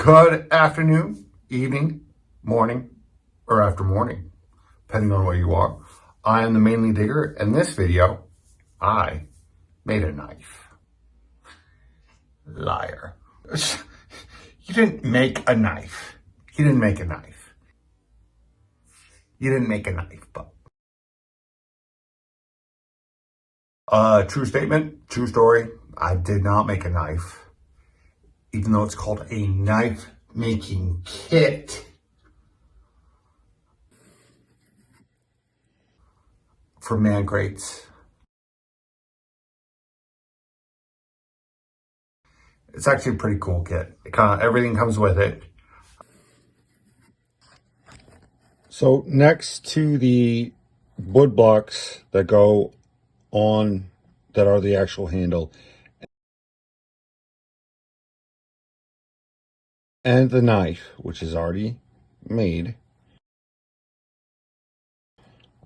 Good afternoon, evening, morning, or after morning, depending on where you are. I am the Mainly Digger. In this video, I made a knife. Liar. You didn't make a knife. You didn't make a knife. You didn't make a knife, but. True statement, true story. I did not make a knife. Even though it's called a knife making kit. For man crates. It's actually a pretty cool kit. Everything comes with it. So next to the wood blocks that go on, that are the actual handle, and the knife, which is already made,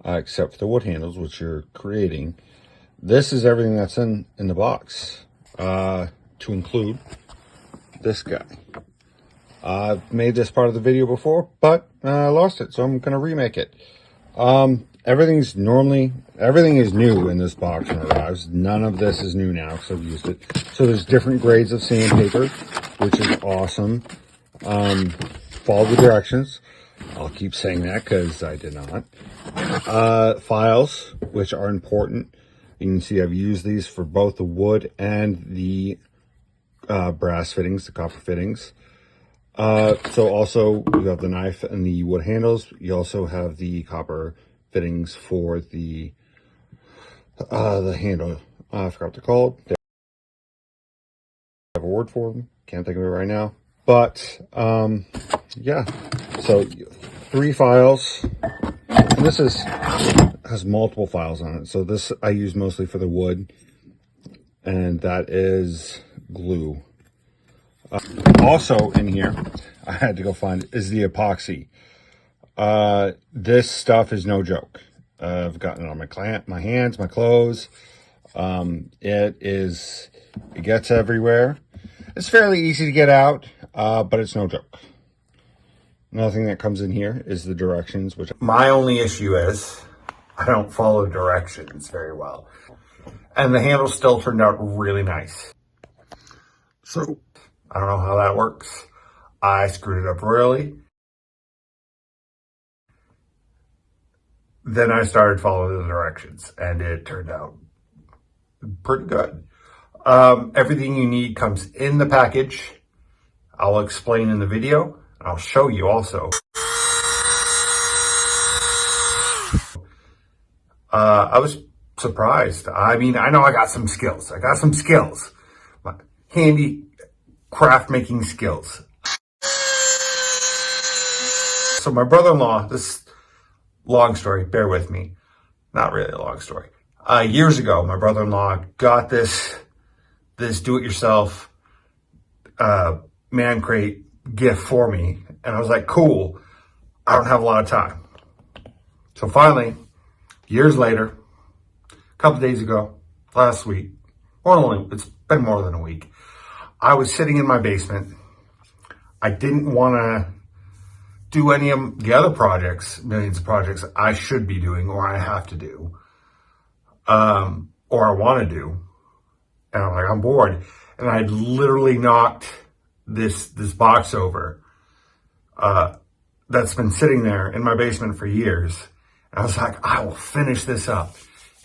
except for the wood handles, which you're creating. This is everything that's in the box, to include this guy. I've made this part of the video before, but I lost it, so I'm going to remake it. Everything is new in this box when it arrives. None of this is new now because I've used it. So there's different grades of sandpaper, which is awesome. Follow the directions. I'll keep saying that because I did not. Files, which are important. You can see I've used these for both the wood and the brass fittings, the copper fittings. So also you have the knife and the wood handles. You also have the copper fittings for the handle. I forgot what they're called. They have a word for them. Can't think of it right now. But, yeah. So 3 files. And this has multiple files on it. So this I use mostly for the wood. And that is glue. Also in here, I had to go find, is the epoxy. This stuff is no joke. I've gotten it on my hands, my clothes. It gets everywhere. It's fairly easy to get out, but it's no joke. Another thing that comes in here is the directions, which my only issue is I don't follow directions very well. And the handle still turned out really nice. So I don't know how that works. I screwed it up royally. Then I started following the directions and it turned out pretty good. Everything you need comes in the package. I'll explain in the video. I'll show you also. I was surprised. I mean, I know I got some skills. My handy craft making skills. So my brother-in-law, this long story, bear with me. Not really a long story. Years ago, my brother-in-law got this do-it-yourself man crate gift for me. And I was like, cool, I don't have a lot of time. So finally, years later, a couple days ago, last week, it's been more than a week, I was sitting in my basement. I didn't want to do any of the other millions of projects I should be doing or I have to do, or I want to do. And I'm like, I'm bored. And I literally knocked this box over, that's been sitting there in my basement for years. And I was like, I will finish this up.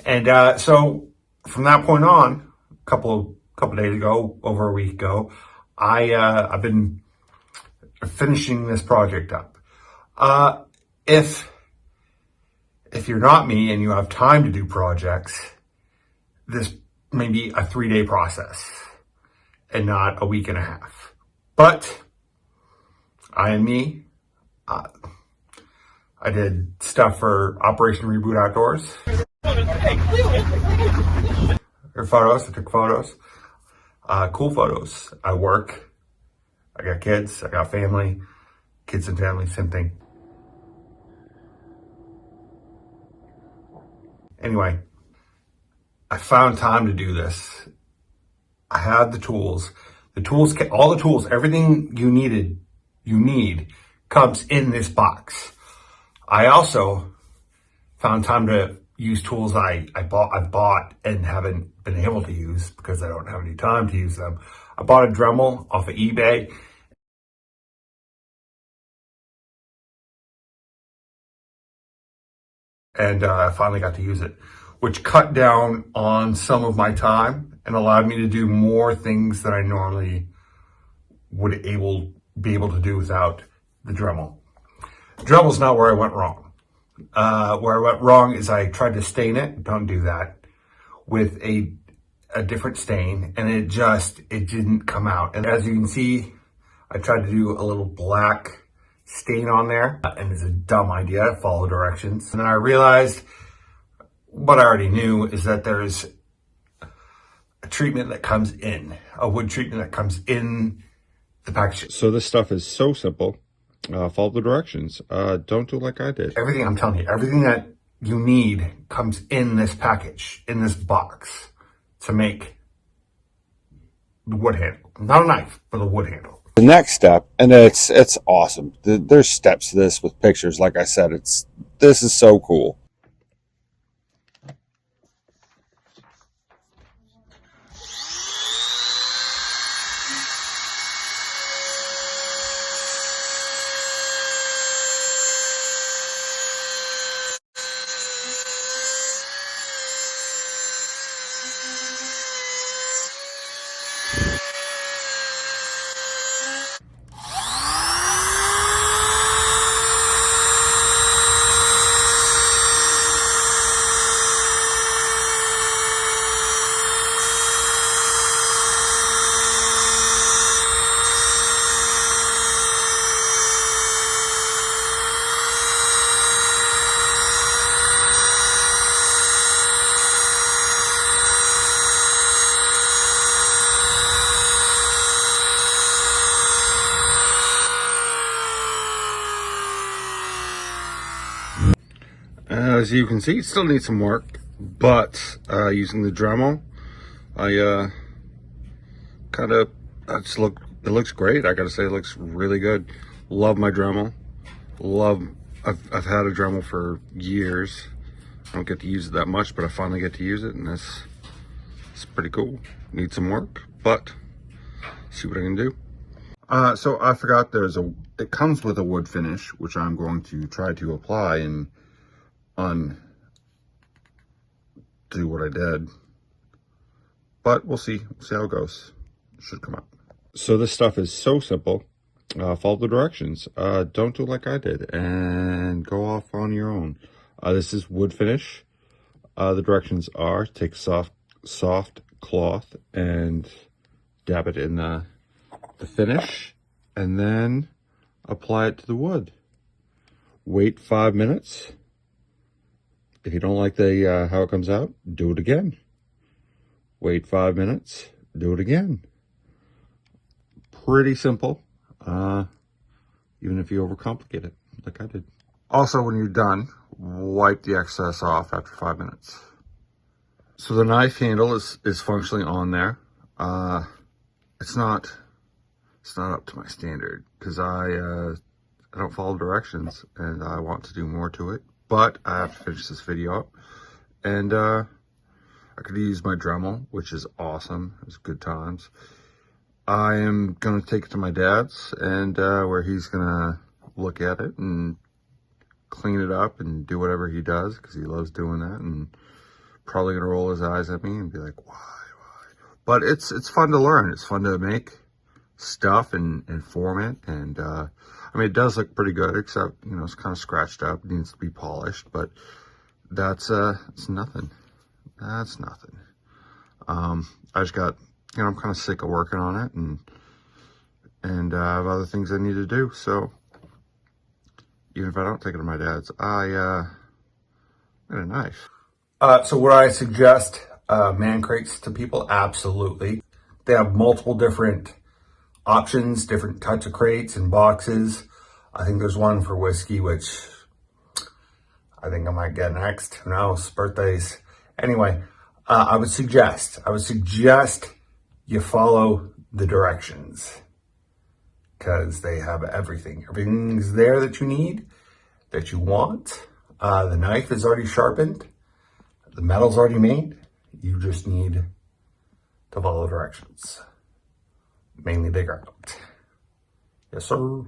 And, so from that point on, a couple days ago, over a week ago, I've been finishing this project up. If you're not me and you have time to do projects, this may be a 3-day process and not a week and a half. But I am me. I did stuff for Operation Reboot Outdoors. I took photos. Cool photos. I work. I got kids. I got family. Kids and family, same thing. Anyway, I found time to do this. I had the tools. The tools, all the tools, everything you need comes in this box. I also found time to use tools I've bought and haven't been able to use because I don't have any time to use them. I bought a Dremel off of eBay. And I finally got to use it, which cut down on some of my time and allowed me to do more things that I normally would be able to do without the Dremel. Dremel's not where I went wrong. Where I went wrong is I tried to stain it. Don't do that with a different stain, and it didn't come out. And as you can see, I tried to do a little black stain on there, and it's a dumb idea. Follow directions. And then I realized what I already knew is that there's a treatment that comes in, a wood treatment that comes in the package. So this stuff is so simple. Follow the directions. Don't do like I did. Everything, I'm telling you, everything that you need comes in this package, in this box to make the wood handle. Not a knife, but a wood handle. The next step, and it's awesome. There's steps to this with pictures. Like I said, this is so cool. As you can see, it still needs some work, but using the Dremel, it looks great. I gotta say, it looks really good. Love my Dremel. I've had a Dremel for years. I don't get to use it that much, but I finally get to use it, and it's pretty cool. Need some work, but see what I can do. So I forgot it comes with a wood finish, which I'm going to try to apply and do what I did, but we'll see how it goes. It should come out. So this stuff is so simple. Follow the directions. Don't do like I did and go off on your own. This is wood finish. The directions are take soft cloth and dab it in the finish, and then apply it to the wood. Wait 5 minutes. If you don't like how it comes out, do it again. Wait 5 minutes, do it again. Pretty simple, even if you overcomplicate it, like I did. Also, when you're done, wipe the excess off after 5 minutes. So the knife handle is functionally on there. It's not up to my standard because I don't follow directions and I want to do more to it. But I have to finish this video up, and I could use my Dremel, which is awesome. It was good times. I am going to take it to my dad's, and where he's going to look at it and clean it up and do whatever he does, because he loves doing that, and probably going to roll his eyes at me and be like, why? But it's fun to learn. It's fun to make stuff and form it, and I mean, it does look pretty good, except, you know, it's kind of scratched up. It needs to be polished, but it's nothing. That's nothing. I just got, you know, I'm kind of sick of working on it, and I have other things I need to do. So even if I don't take it to my dad's, I get a knife. So would I suggest man crates to people? Absolutely. They have multiple different options, different types of crates and boxes. I think there's one for whiskey, which I think I might get next. Who knows? Birthdays. Anyway, I would suggest you follow the directions, because they have everything. Everything's there that you need, that you want. The knife is already sharpened. The metal's already made. You just need to follow directions. Mainly dig out. Yes, sir.